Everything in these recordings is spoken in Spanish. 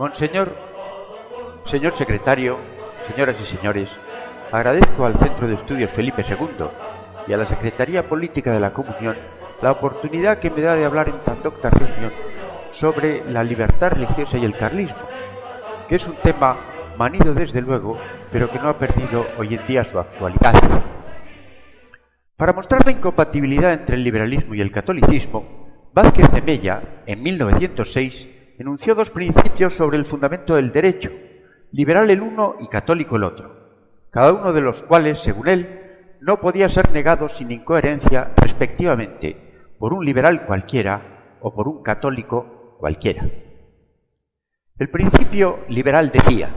Monseñor, señor secretario, señoras y señores, agradezco al Centro de Estudios Felipe II y a la Secretaría Política de la Comunión la oportunidad que me da de hablar en tan docta reunión sobre la libertad religiosa y el carlismo, que es un tema manido desde luego, pero que no ha perdido hoy en día su actualidad. Para mostrar la incompatibilidad entre el liberalismo y el catolicismo, Vázquez de Mella, en 1906, enunció dos principios sobre el fundamento del derecho, liberal el uno y católico el otro, cada uno de los cuales, según él, no podía ser negado sin incoherencia respectivamente por un liberal cualquiera o por un católico cualquiera. El principio liberal decía: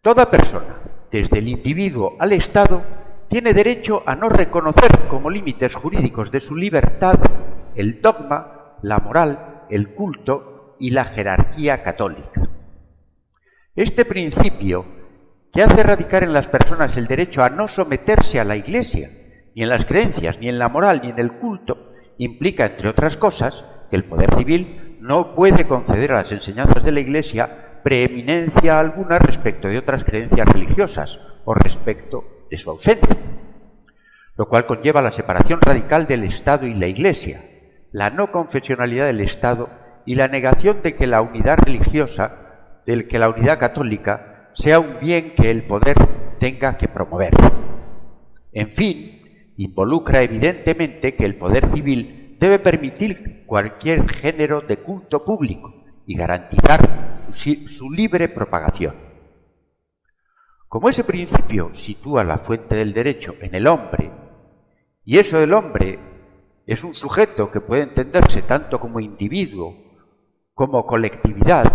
toda persona, desde el individuo al Estado, tiene derecho a no reconocer como límites jurídicos de su libertad el dogma, la moral, el culto y la jerarquía católica. Este principio, que hace radicar en las personas el derecho a no someterse a la Iglesia, ni en las creencias, ni en la moral, ni en el culto, implica, entre otras cosas, que el poder civil no puede conceder a las enseñanzas de la Iglesia preeminencia alguna respecto de otras creencias religiosas o respecto de su ausencia, lo cual conlleva la separación radical del Estado y la Iglesia, la no confesionalidad del Estado y la negación de que la unidad religiosa, de que la unidad católica sea un bien que el poder tenga que promover. En fin, involucra evidentemente que el poder civil debe permitir cualquier género de culto público y garantizar su libre propagación. Como ese principio sitúa la fuente del derecho en el hombre, y eso del hombre es un sujeto que puede entenderse tanto como individuo como colectividad,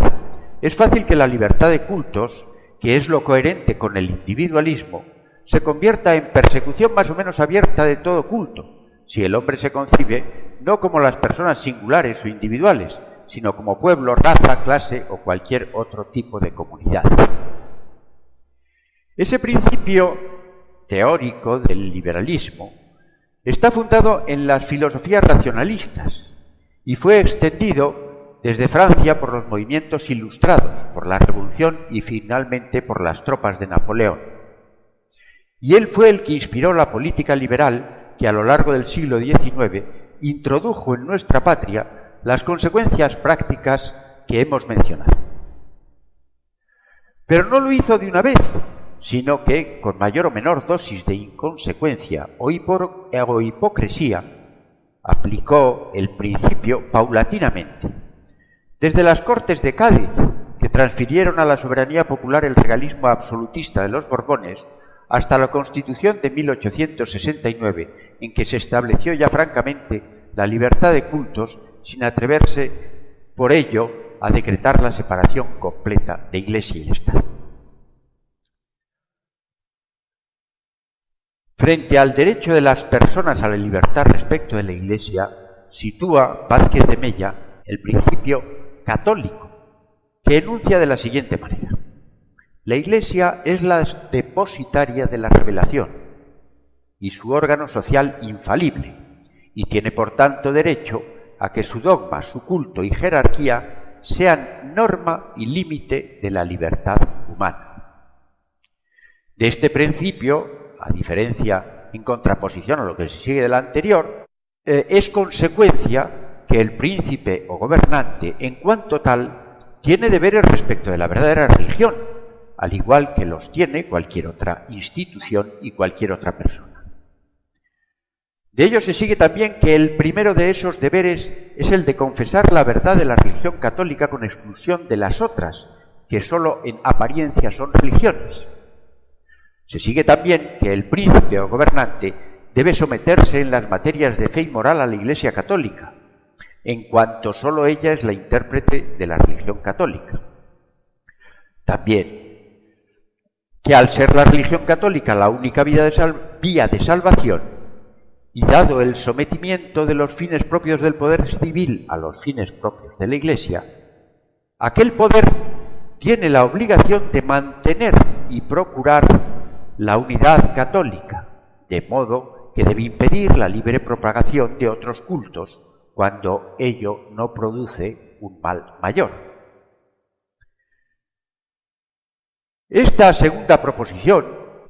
es fácil que la libertad de cultos, que es lo coherente con el individualismo, se convierta en persecución más o menos abierta de todo culto, si el hombre se concibe no como las personas singulares o individuales, sino como pueblo, raza, clase o cualquier otro tipo de comunidad. Ese principio teórico del liberalismo está fundado en las filosofías racionalistas y fue extendido desde Francia por los movimientos ilustrados, por la Revolución y finalmente por las tropas de Napoleón. Y él fue el que inspiró la política liberal que a lo largo del siglo XIX introdujo en nuestra patria las consecuencias prácticas que hemos mencionado. Pero no lo hizo de una vez, sino que, con mayor o menor dosis de inconsecuencia o hipocresía, aplicó el principio paulatinamente. Desde las Cortes de Cádiz, que transfirieron a la soberanía popular el regalismo absolutista de los Borbones, hasta la Constitución de 1869, en que se estableció ya francamente la libertad de cultos, sin atreverse, por ello, a decretar la separación completa de Iglesia y Estado. Frente al derecho de las personas a la libertad respecto de la Iglesia, sitúa Vázquez de Mella el principio católico, que enuncia de la siguiente manera: la Iglesia es la depositaria de la revelación y su órgano social infalible, y tiene por tanto derecho a que su dogma, su culto y jerarquía sean norma y límite de la libertad humana. De este principio, a diferencia, en contraposición a lo que se sigue del anterior, es consecuencia que el príncipe o gobernante, en cuanto tal, tiene deberes respecto de la verdadera religión, al igual que los tiene cualquier otra institución y cualquier otra persona. De ello se sigue también que el primero de esos deberes es el de confesar la verdad de la religión católica con exclusión de las otras, que sólo en apariencia son religiones. Se sigue también que el príncipe o gobernante debe someterse en las materias de fe y moral a la Iglesia católica, en cuanto sólo ella es la intérprete de la religión católica. También que al ser la religión católica la única vía de salvación, y dado el sometimiento de los fines propios del poder civil a los fines propios de la Iglesia, aquel poder tiene la obligación de mantener y procurar la unidad católica, de modo que debe impedir la libre propagación de otros cultos cuando ello no produce un mal mayor. Esta segunda proposición,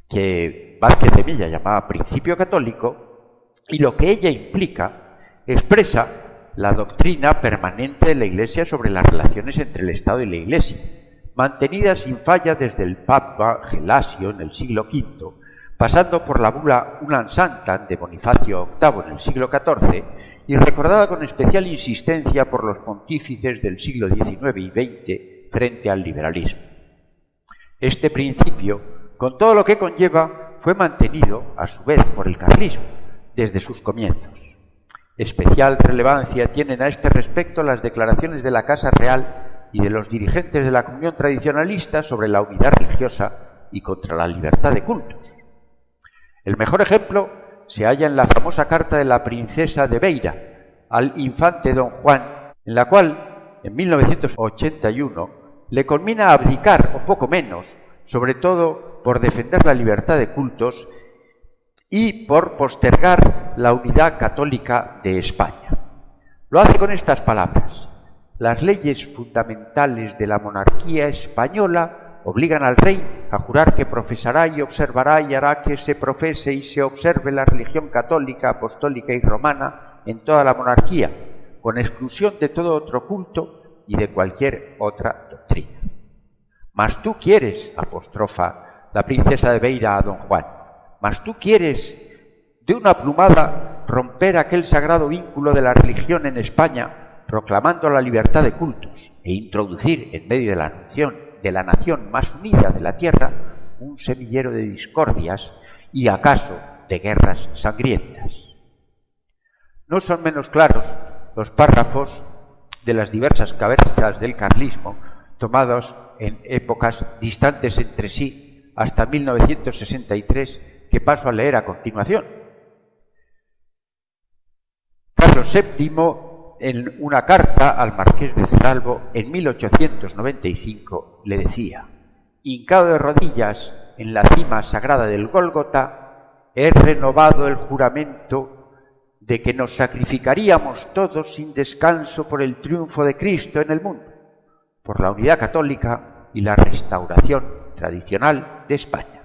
que Vázquez de Mella llamaba principio católico, y lo que ella implica, expresa la doctrina permanente de la Iglesia sobre las relaciones entre el Estado y la Iglesia, mantenida sin falla desde el Papa Gelasio en el siglo V, pasando por la bula Unam Sanctam de Bonifacio VIII en el siglo XIV y recordada con especial insistencia por los pontífices del siglo XIX y XX frente al liberalismo. Este principio, con todo lo que conlleva, fue mantenido, a su vez, por el carlismo, desde sus comienzos. Especial relevancia tienen a este respecto las declaraciones de la Casa Real y de los dirigentes de la comunión tradicionalista sobre la unidad religiosa y contra la libertad de cultos. El mejor ejemplo se halla en la famosa carta de la princesa de Beira al infante don Juan, en la cual, en 1981, le conmina a abdicar, o poco menos, sobre todo por defender la libertad de cultos y por postergar la unidad católica de España. Lo hace con estas palabras: las leyes fundamentales de la monarquía española obligan al rey a jurar que profesará y observará y hará que se profese y se observe la religión católica, apostólica y romana en toda la monarquía, con exclusión de todo otro culto y de cualquier otra doctrina. Mas tú quieres, apostrofa la princesa de Beira a don Juan, mas tú quieres de una plumada romper aquel sagrado vínculo de la religión en España, proclamando la libertad de cultos, e introducir en medio de la nación más unida de la tierra un semillero de discordias y acaso de guerras sangrientas. No son menos claros los párrafos de las diversas cabezas del carlismo tomados en épocas distantes entre sí hasta 1963, que paso a leer a continuación. Carlos VII, en una carta al marqués de Cerralbo en 1895, le decía: hincado de rodillas en la cima sagrada del Gólgota, he renovado el juramento de que nos sacrificaríamos todos sin descanso por el triunfo de Cristo en el mundo, por la unidad católica y la restauración tradicional de España.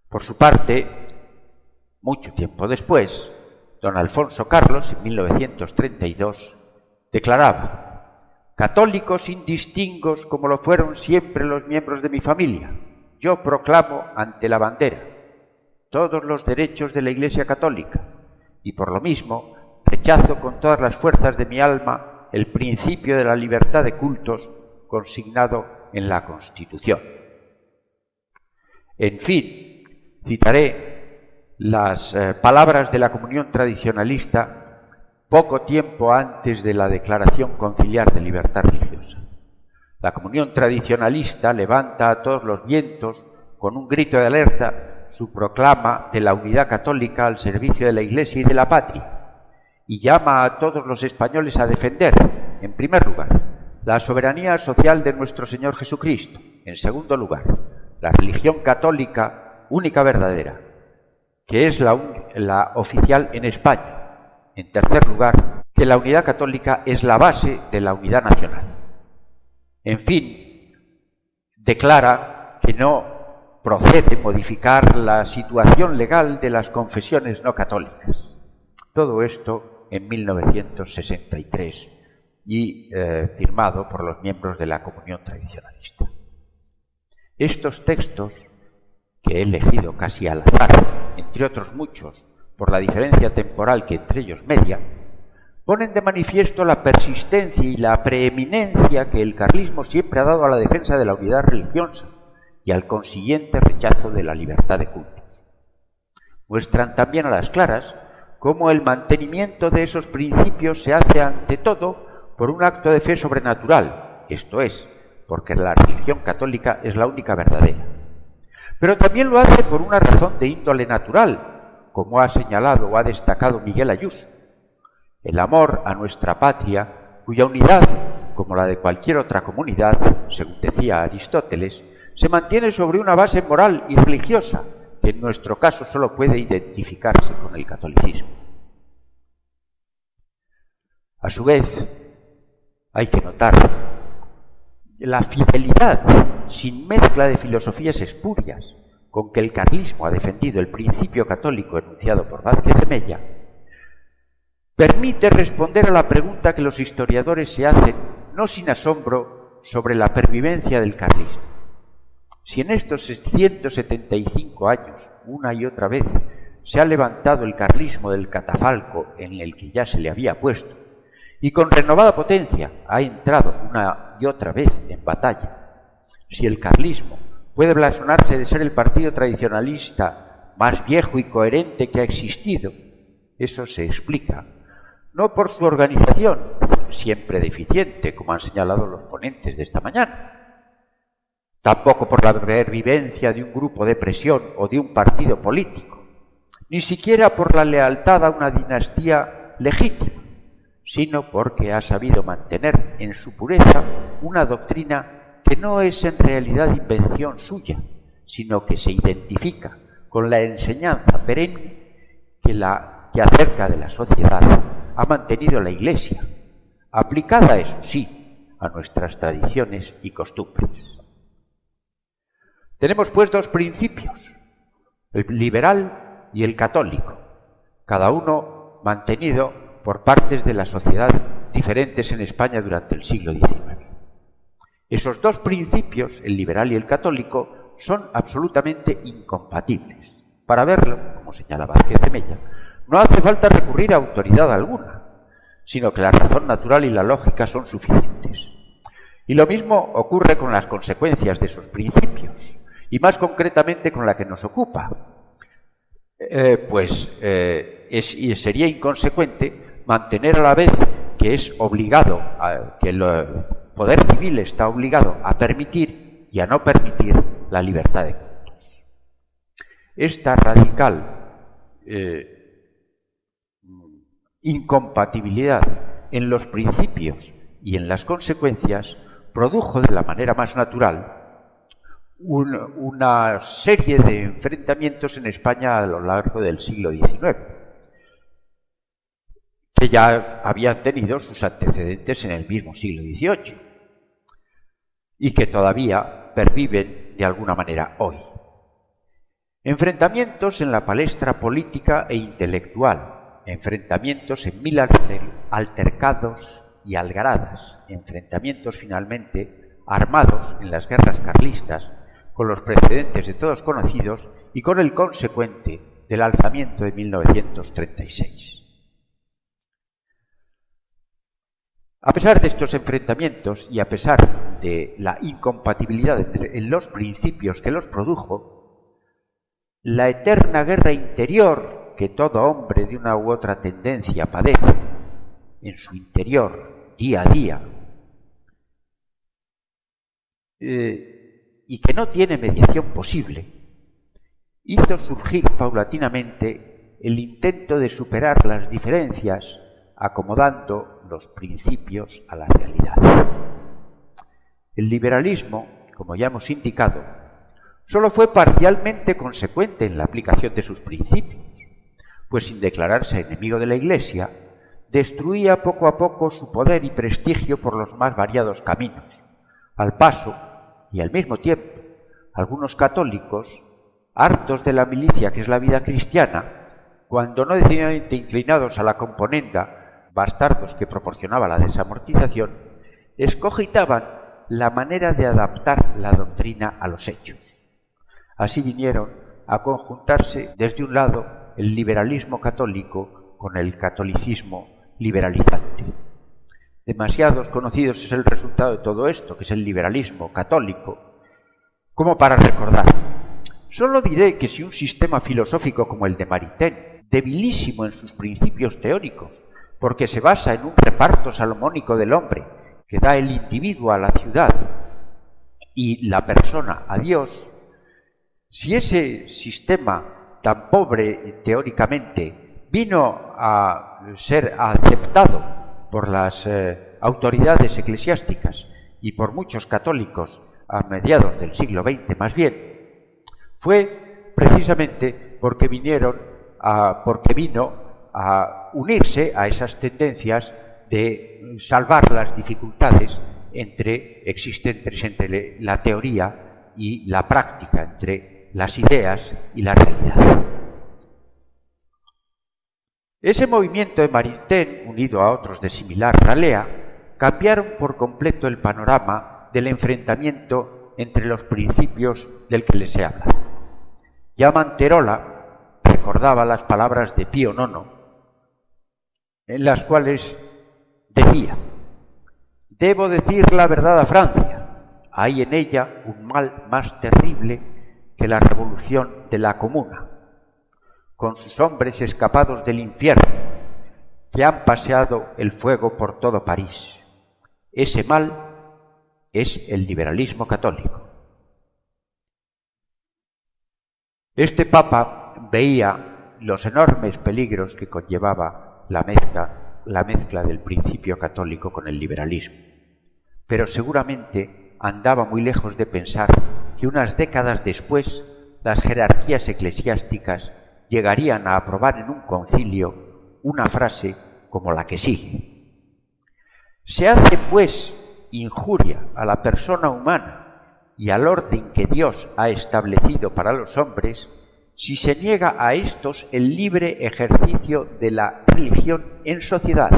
Por su parte, mucho tiempo después, don Alfonso Carlos, en 1932, declaraba: católicos indistingos como lo fueron siempre los miembros de mi familia, yo proclamo ante la bandera todos los derechos de la Iglesia católica y por lo mismo rechazo con todas las fuerzas de mi alma el principio de la libertad de cultos consignado en la Constitución. En fin, citaré las palabras de la comunión tradicionalista poco tiempo antes de la Declaración Conciliar de Libertad Religiosa. La comunión tradicionalista levanta a todos los vientos con un grito de alerta su proclama de la unidad católica al servicio de la Iglesia y de la patria, y llama a todos los españoles a defender, en primer lugar, la soberanía social de nuestro Señor Jesucristo, en segundo lugar, la religión católica única verdadera, que es la oficial en España, en tercer lugar, que la unidad católica es la base de la unidad nacional. En fin, declara que no procede modificar la situación legal de las confesiones no católicas. Todo esto en 1963 y firmado por los miembros de la comunión tradicionalista. Estos textos, que he elegido casi al azar, entre otros muchos, por la diferencia temporal que entre ellos media, ponen de manifiesto la persistencia y la preeminencia que el carlismo siempre ha dado a la defensa de la unidad religiosa y al consiguiente rechazo de la libertad de cultos. Muestran también a las claras cómo el mantenimiento de esos principios se hace ante todo por un acto de fe sobrenatural, esto es, porque la religión católica es la única verdadera. Pero también lo hace por una razón de índole natural, como ha señalado o ha destacado Miguel Ayuso: el amor a nuestra patria, cuya unidad, como la de cualquier otra comunidad, según decía Aristóteles, se mantiene sobre una base moral y religiosa, que en nuestro caso solo puede identificarse con el catolicismo. A su vez, hay que notar la fidelidad sin mezcla de filosofías espurias con que el carlismo ha defendido el principio católico enunciado por Vázquez de Mella, permite responder a la pregunta que los historiadores se hacen, no sin asombro, sobre la pervivencia del carlismo. Si en estos 175 años, una y otra vez, se ha levantado el carlismo del catafalco en el que ya se le había puesto, y con renovada potencia ha entrado una y otra vez en batalla, si el carlismo puede blasonarse de ser el partido tradicionalista más viejo y coherente que ha existido, eso se explica no por su organización, siempre deficiente, como han señalado los ponentes de esta mañana, tampoco por la pervivencia de un grupo de presión o de un partido político, ni siquiera por la lealtad a una dinastía legítima, sino porque ha sabido mantener en su pureza una doctrina que no es en realidad invención suya, sino que se identifica con la enseñanza perenne que acerca de la sociedad ha mantenido la Iglesia, aplicada, eso sí, a nuestras tradiciones y costumbres. Tenemos pues dos principios, el liberal y el católico, cada uno mantenido por partes de la sociedad diferentes en España durante el siglo XIX. Esos dos principios, el liberal y el católico, son absolutamente incompatibles. Para verlo, como señala Vázquez de Mella, no hace falta recurrir a autoridad alguna, sino que la razón natural y la lógica son suficientes. Y lo mismo ocurre con las consecuencias de esos principios, y más concretamente con la que nos ocupa. Sería inconsecuente mantener a la vez que es obligado, que el poder civil está obligado a permitir y a no permitir la libertad de cultos. Esta radical incompatibilidad en los principios y en las consecuencias produjo de la manera más natural una serie de enfrentamientos en España a lo largo del siglo XIX, que ya habían tenido sus antecedentes en el mismo siglo XVIII y que todavía perviven de alguna manera hoy. Enfrentamientos en la palestra política e intelectual, enfrentamientos en mil altercados y algaradas, enfrentamientos finalmente armados en las guerras carlistas, con los precedentes de todos conocidos y con el consecuente del alzamiento de 1936. A pesar de estos enfrentamientos y a pesar de la incompatibilidad en los principios que los produjo, la eterna guerra interior que todo hombre de una u otra tendencia padece en su interior día a día, y que no tiene mediación posible, hizo surgir paulatinamente el intento de superar las diferencias acomodando los principios a la realidad. El liberalismo, como ya hemos indicado, solo fue parcialmente consecuente en la aplicación de sus principios, pues sin declararse enemigo de la Iglesia, destruía poco a poco su poder y prestigio por los más variados caminos, al paso y al mismo tiempo algunos católicos, hartos de la milicia que es la vida cristiana, cuando no decididamente inclinados a la componenda, bastardos que proporcionaba la desamortización, escogitaban la manera de adaptar la doctrina a los hechos. Así vinieron a conjuntarse desde un lado el liberalismo católico con el catolicismo liberalizante. Demasiados conocidos es el resultado de todo esto, que es el liberalismo católico, como para recordar. Solo diré que si un sistema filosófico como el de Maritain, debilísimo en sus principios teóricos, porque se basa en un reparto salomónico del hombre que da el individuo a la ciudad y la persona a Dios, si ese sistema tan pobre teóricamente vino a ser aceptado por las autoridades eclesiásticas y por muchos católicos a mediados del siglo XX más bien, fue precisamente porque vino a unirse a esas tendencias de salvar las dificultades existentes entre la teoría y la práctica, entre las ideas y la realidad. Ese movimiento de Maritain, unido a otros de similar ralea, cambiaron por completo el panorama del enfrentamiento entre los principios del que les he hablado. Ya Manterola recordaba las palabras de Pío IX, en las cuales decía: «Debo decir la verdad a Francia, hay en ella un mal más terrible que la revolución de la Comuna, con sus hombres escapados del infierno, que han paseado el fuego por todo París. Ese mal es el liberalismo católico». Este Papa veía los enormes peligros que conllevaba la mezcla del principio católico con el liberalismo, pero seguramente andaba muy lejos de pensar que unas décadas después las jerarquías eclesiásticas llegarían a aprobar en un concilio una frase como la que sigue: «Se hace, pues, injuria a la persona humana y al orden que Dios ha establecido para los hombres si se niega a estos el libre ejercicio de la religión en sociedad,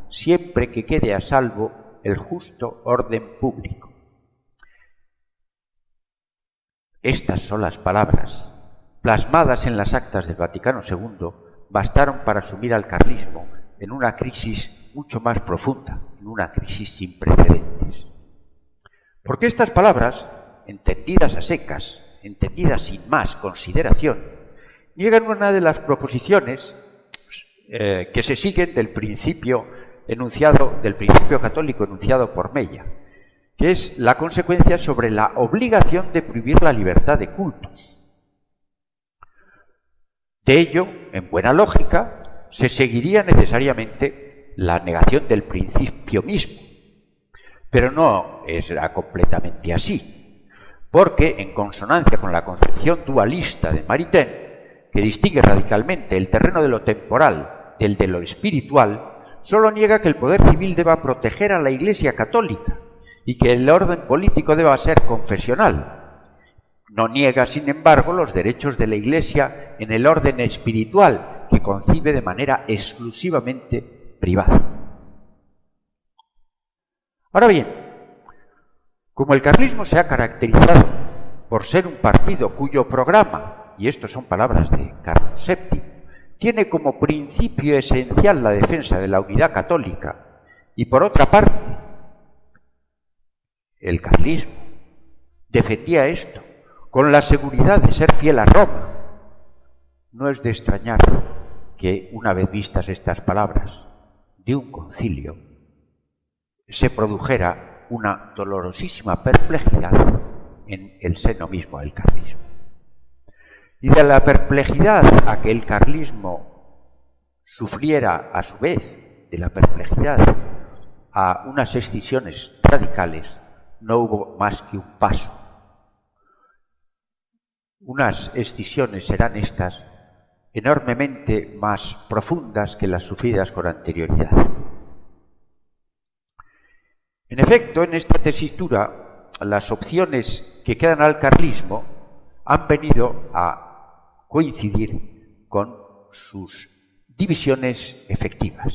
siempre que quede a salvo el justo orden público». Estas son las palabras plasmadas en las actas del Vaticano II, bastaron para sumir al carlismo en una crisis mucho más profunda, en una crisis sin precedentes. Porque estas palabras, entendidas a secas, entendidas sin más consideración, niegan una de las proposiciones que se siguen del principio católico enunciado por Mella, que es la consecuencia sobre la obligación de prohibir la libertad de cultos. De ello, en buena lógica, se seguiría necesariamente la negación del principio mismo. Pero no era completamente así, porque, en consonancia con la concepción dualista de Maritain, que distingue radicalmente el terreno de lo temporal del de lo espiritual, solo niega que el poder civil deba proteger a la Iglesia católica y que el orden político deba ser confesional. No niega, sin embargo, los derechos de la Iglesia en el orden espiritual, que concibe de manera exclusivamente privada. Ahora bien, como el carlismo se ha caracterizado por ser un partido cuyo programa, y esto son palabras de Carlos VII, tiene como principio esencial la defensa de la unidad católica, y por otra parte, el carlismo defendía esto con la seguridad de ser fiel a Roma, no es de extrañar que, una vez vistas estas palabras de un concilio, se produjera una dolorosísima perplejidad en el seno mismo del carlismo. Y de la perplejidad a que el carlismo sufriera a su vez, de la perplejidad a unas escisiones radicales, no hubo más que un paso. Unas escisiones serán estas enormemente más profundas que las sufridas con anterioridad. En efecto, en esta tesitura, las opciones que quedan al carlismo han venido a coincidir con sus divisiones efectivas.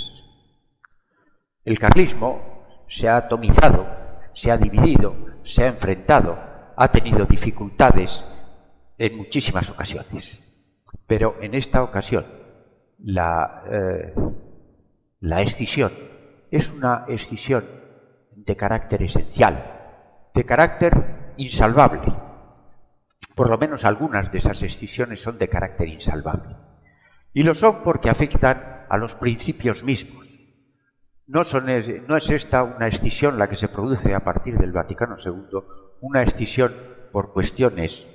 El carlismo se ha atomizado, se ha dividido, se ha enfrentado, ha tenido dificultades en muchísimas ocasiones. Pero en esta ocasión la escisión es una escisión de carácter esencial, de carácter insalvable. Por lo menos algunas de esas escisiones son de carácter insalvable. Y lo son porque afectan a los principios mismos. No es esta una escisión la que se produce a partir del Vaticano II, una escisión por cuestiones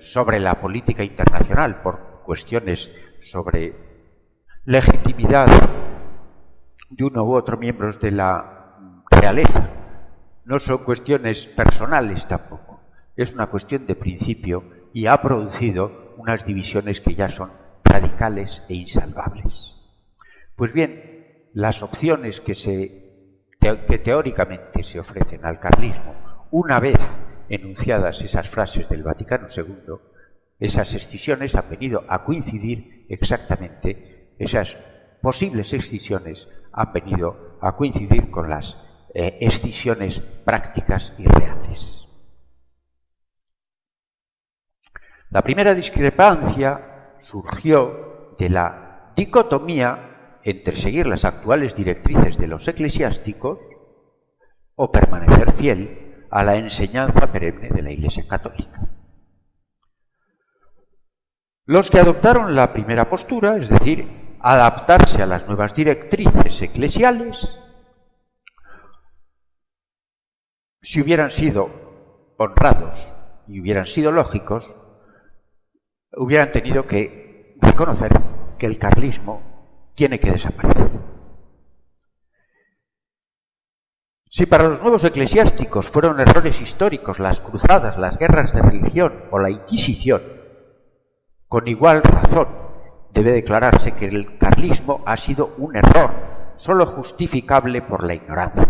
sobre la política internacional, por cuestiones sobre legitimidad de uno u otro miembro de la realeza. No son cuestiones personales tampoco. Es una cuestión de principio y ha producido unas divisiones que ya son radicales e insalvables. Pues bien, las opciones que se que teóricamente se ofrecen al carlismo, una vez enunciadas esas frases del Vaticano II, esas escisiones han venido a coincidir exactamente, esas posibles escisiones han venido a coincidir con las escisiones prácticas y reales. La primera discrepancia surgió de la dicotomía entre seguir las actuales directrices de los eclesiásticos o permanecer fiel a la enseñanza perenne de la Iglesia Católica. Los que adoptaron la primera postura, es decir, adaptarse a las nuevas directrices eclesiales, si hubieran sido honrados y hubieran sido lógicos, hubieran tenido que reconocer que el carlismo tiene que desaparecer. Si para los nuevos eclesiásticos fueron errores históricos las cruzadas, las guerras de religión o la Inquisición, con igual razón debe declararse que el carlismo ha sido un error, sólo justificable por la ignorancia.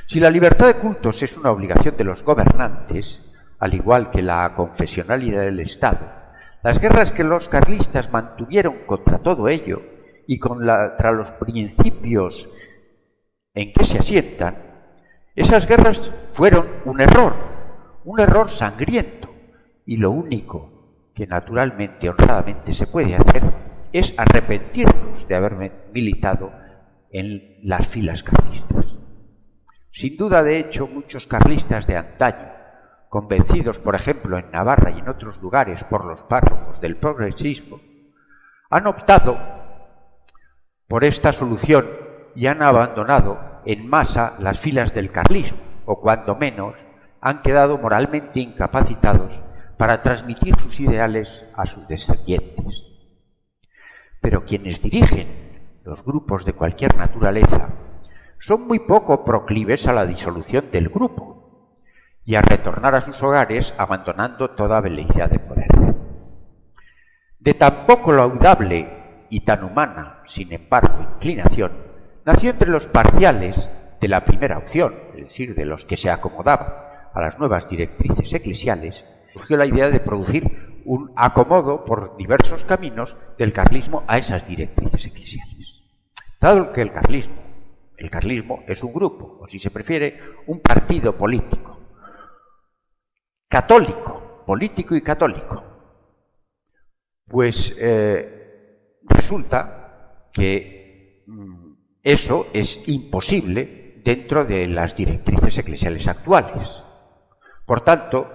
Si la libertad de cultos es una obligación de los gobernantes, al igual que la confesionalidad del Estado, las guerras que los carlistas mantuvieron contra todo ello y contra los principios en que se asientan, esas guerras fueron un error sangriento, y lo único que naturalmente, honradamente se puede hacer es arrepentirnos de haber militado en las filas carlistas. Sin duda, de hecho, muchos carlistas de antaño, convencidos, por ejemplo, en Navarra y en otros lugares por los párrocos del progresismo, han optado por esta solución y han abandonado en masa las filas del carlismo, o cuando menos han quedado moralmente incapacitados para transmitir sus ideales a sus descendientes. Pero quienes dirigen los grupos de cualquier naturaleza son muy poco proclives a la disolución del grupo y a retornar a sus hogares abandonando toda veleidad de poder. De tan poco laudable y tan humana, sin embargo, inclinación, nació entre los parciales de la primera opción, es decir, de los que se acomodaban a las nuevas directrices eclesiales, surgió la idea de producir un acomodo por diversos caminos del carlismo a esas directrices eclesiales. Dado que el carlismo es un grupo, o si se prefiere, un partido político, católico, político y católico, pues resulta que eso es imposible dentro de las directrices eclesiales actuales. Por tanto,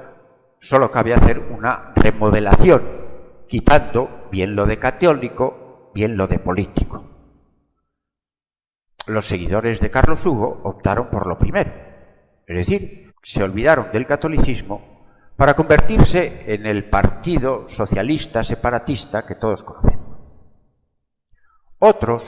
solo cabe hacer una remodelación, quitando bien lo de católico, bien lo de político. Los seguidores de Carlos Hugo optaron por lo primero, es decir, se olvidaron del catolicismo para convertirse en el partido socialista separatista que todos conocemos. Otros,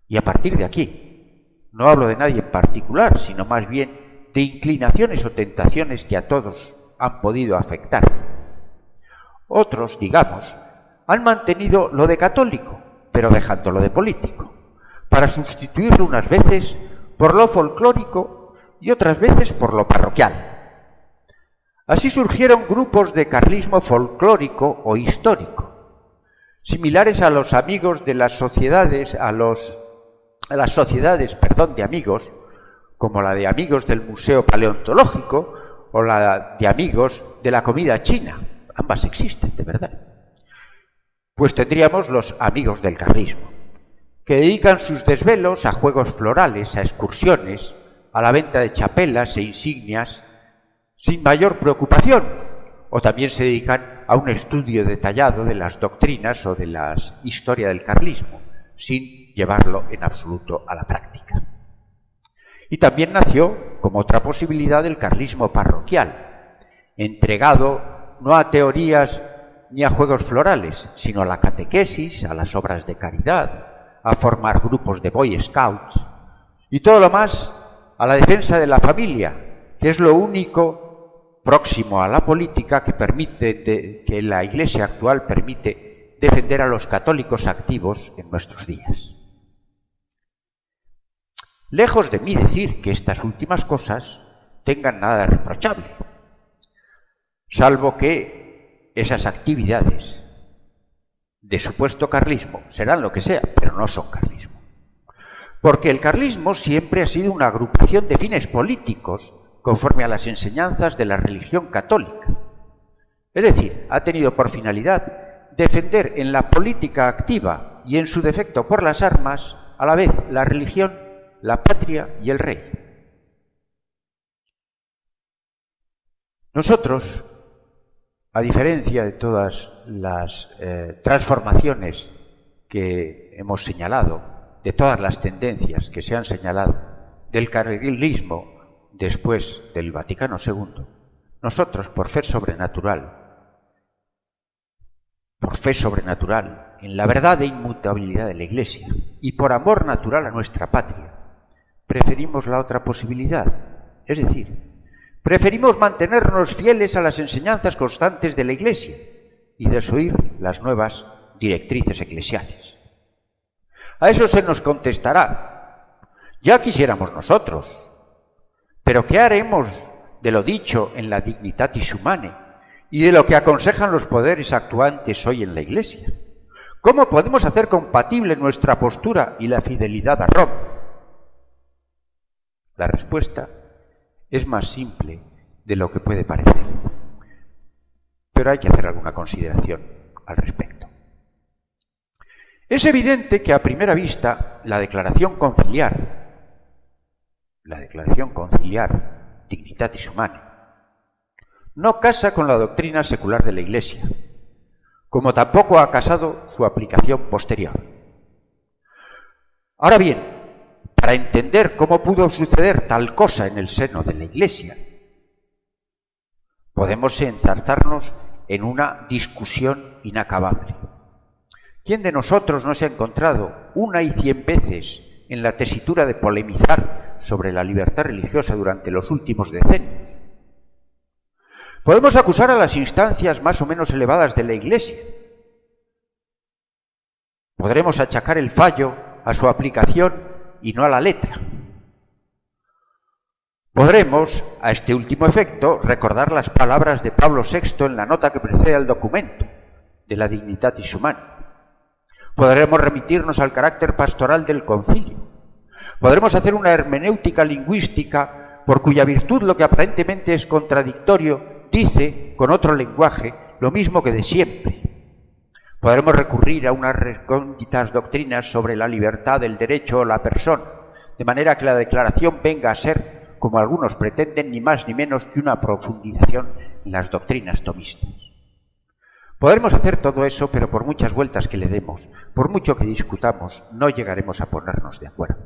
y a partir de aquí, no hablo de nadie en particular, sino más bien de inclinaciones o tentaciones que a todos han podido afectar. Otros, digamos, han mantenido lo de católico, pero dejando lo de político, para sustituirlo unas veces por lo folclórico y otras veces por lo parroquial. Así surgieron grupos de carlismo folclórico o histórico, similares a los amigos de las sociedades, las sociedades de amigos, como la de amigos del Museo Paleontológico o la de amigos de la comida china. Ambas existen, de verdad. Pues tendríamos los amigos del carlismo, que dedican sus desvelos a juegos florales, a excursiones, a la venta de chapelas e insignias, sin mayor preocupación, o también se dedican a un estudio detallado de las doctrinas o de la historia del carlismo, sin llevarlo en absoluto a la práctica. Y también nació, como otra posibilidad, el carlismo parroquial, entregado no a teorías ni a juegos florales, sino a la catequesis, a las obras de caridad, a formar grupos de Boy Scouts, y todo lo más a la defensa de la familia, que es lo único próximo a la política que permite, que la Iglesia actual permite defender a los católicos activos en nuestros días. Lejos de mí decir que estas últimas cosas tengan nada de reprochable, salvo que esas actividades de supuesto carlismo serán lo que sea, pero no son carlismo. Porque el carlismo siempre ha sido una agrupación de fines políticos conforme a las enseñanzas de la religión católica. Es decir, ha tenido por finalidad defender en la política activa y en su defecto por las armas a la vez la religión, la patria y el rey. Nosotros, a diferencia de todas las transformaciones que hemos señalado, de todas las tendencias que se han señalado del carlismo después del Vaticano II, nosotros, por fe sobrenatural en la verdad e inmutabilidad de la Iglesia y por amor natural a nuestra patria, preferimos la otra posibilidad, es decir, preferimos mantenernos fieles a las enseñanzas constantes de la Iglesia y desoír las nuevas directrices eclesiales. A eso se nos contestará: ya quisiéramos nosotros, pero ¿qué haremos de lo dicho en la Dignitatis Humanae y de lo que aconsejan los poderes actuantes hoy en la Iglesia? ¿Cómo podemos hacer compatible nuestra postura y la fidelidad a Roma? La respuesta es más simple de lo que puede parecer, pero hay que hacer alguna consideración al respecto. Es evidente que a primera vista la declaración conciliar Dignitatis Humanae no casa con la doctrina secular de la Iglesia, como tampoco ha casado su aplicación posterior. Ahora bien, para entender cómo pudo suceder tal cosa en el seno de la Iglesia, podemos enzarzarnos en una discusión inacabable. ¿Quién de nosotros no se ha encontrado una y 100 veces en la tesitura de polemizar sobre la libertad religiosa durante los últimos decenios? Podemos acusar a las instancias más o menos elevadas de la Iglesia. Podremos achacar el fallo a su aplicación y no a la letra. Podremos, a este último efecto, recordar las palabras de Pablo VI en la nota que precede al documento de la Dignitatis Humanae. Podremos remitirnos al carácter pastoral del concilio. Podremos hacer una hermenéutica lingüística por cuya virtud lo que aparentemente es contradictorio dice, con otro lenguaje, lo mismo que de siempre. Podremos recurrir a unas recónditas doctrinas sobre la libertad del derecho o la persona, de manera que la declaración venga a ser, como algunos pretenden, ni más ni menos que una profundización en las doctrinas tomistas. Podremos hacer todo eso, pero por muchas vueltas que le demos, por mucho que discutamos, no llegaremos a ponernos de acuerdo.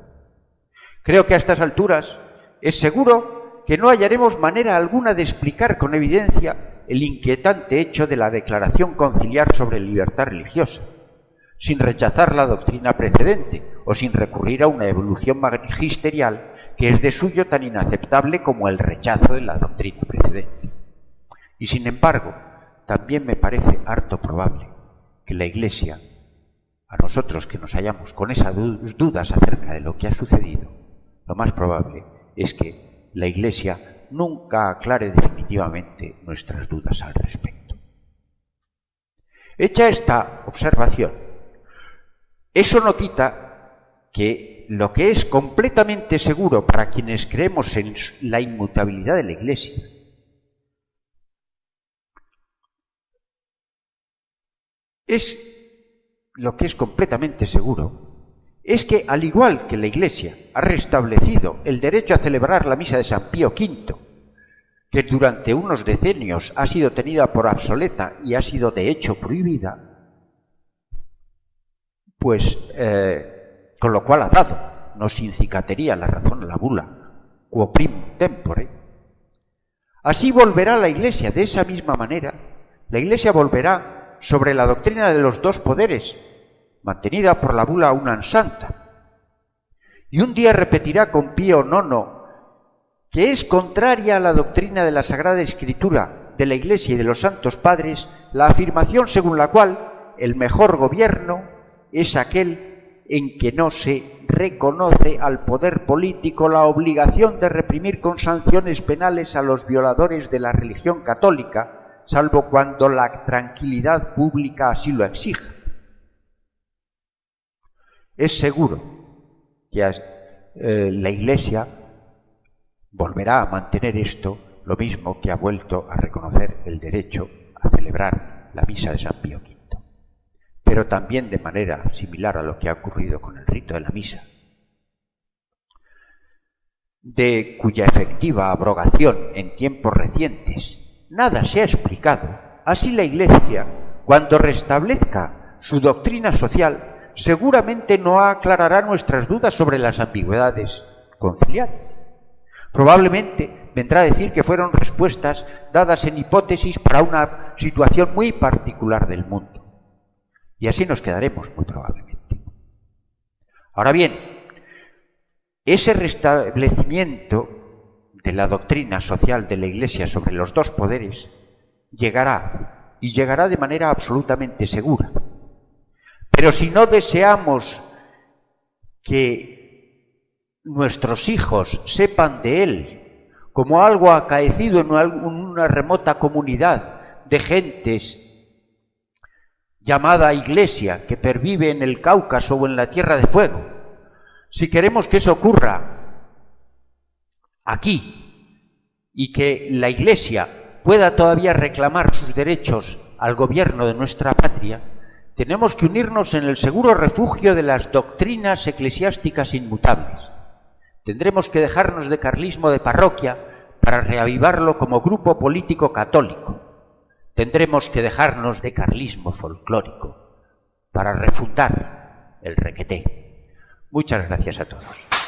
Creo que a estas alturas es seguro que no hallaremos manera alguna de explicar con evidencia el inquietante hecho de la declaración conciliar sobre libertad religiosa, sin rechazar la doctrina precedente o sin recurrir a una evolución magisterial que es de suyo tan inaceptable como el rechazo de la doctrina precedente. Y sin embargo, también me parece harto probable que la Iglesia, a nosotros que nos hallamos con esas dudas acerca de lo que ha sucedido, lo más probable es que la Iglesia nunca aclare definitivamente nuestras dudas al respecto. Hecha esta observación, eso no quita que lo que es completamente seguro para quienes creemos en la inmutabilidad de la Iglesia es que, al igual que la Iglesia ha restablecido el derecho a celebrar la misa de San Pío V, que durante unos decenios ha sido tenida por obsoleta y ha sido de hecho prohibida, pues con lo cual ha dado, nos incicatería la razón la bula, quo primum tempore. Así volverá la Iglesia, de esa misma manera, la Iglesia volverá sobre la doctrina de los dos poderes, mantenida por la bula Unam Santa, y un día repetirá con Pío IX que es contraria a la doctrina de la Sagrada Escritura, de la Iglesia y de los Santos Padres, la afirmación según la cual el mejor gobierno es aquel en que no se reconoce al poder político la obligación de reprimir con sanciones penales a los violadores de la religión católica, salvo cuando la tranquilidad pública así lo exija. Es seguro que la Iglesia volverá a mantener esto, lo mismo que ha vuelto a reconocer el derecho a celebrar la misa de San Pío V. Pero también de manera similar a lo que ha ocurrido con el rito de la misa, de cuya efectiva abrogación en tiempos recientes nada se ha explicado. Así la Iglesia, cuando restablezca su doctrina social, seguramente no aclarará nuestras dudas sobre las ambigüedades conciliares. Probablemente vendrá a decir que fueron respuestas dadas en hipótesis para una situación muy particular del mundo. Y así nos quedaremos, muy probablemente. Ahora bien, ese restablecimiento de la doctrina social de la Iglesia sobre los dos poderes llegará, y llegará de manera absolutamente segura. Pero si no deseamos que nuestros hijos sepan de él como algo acaecido en una remota comunidad de gentes llamada Iglesia, que pervive en el Cáucaso o en la Tierra de Fuego, si queremos que eso ocurra aquí y que la Iglesia pueda todavía reclamar sus derechos al gobierno de nuestra patria, tenemos que unirnos en el seguro refugio de las doctrinas eclesiásticas inmutables. Tendremos que dejarnos de carlismo de parroquia para reavivarlo como grupo político católico. Tendremos que dejarnos de carlismo folclórico para refundar el requeté. Muchas gracias a todos.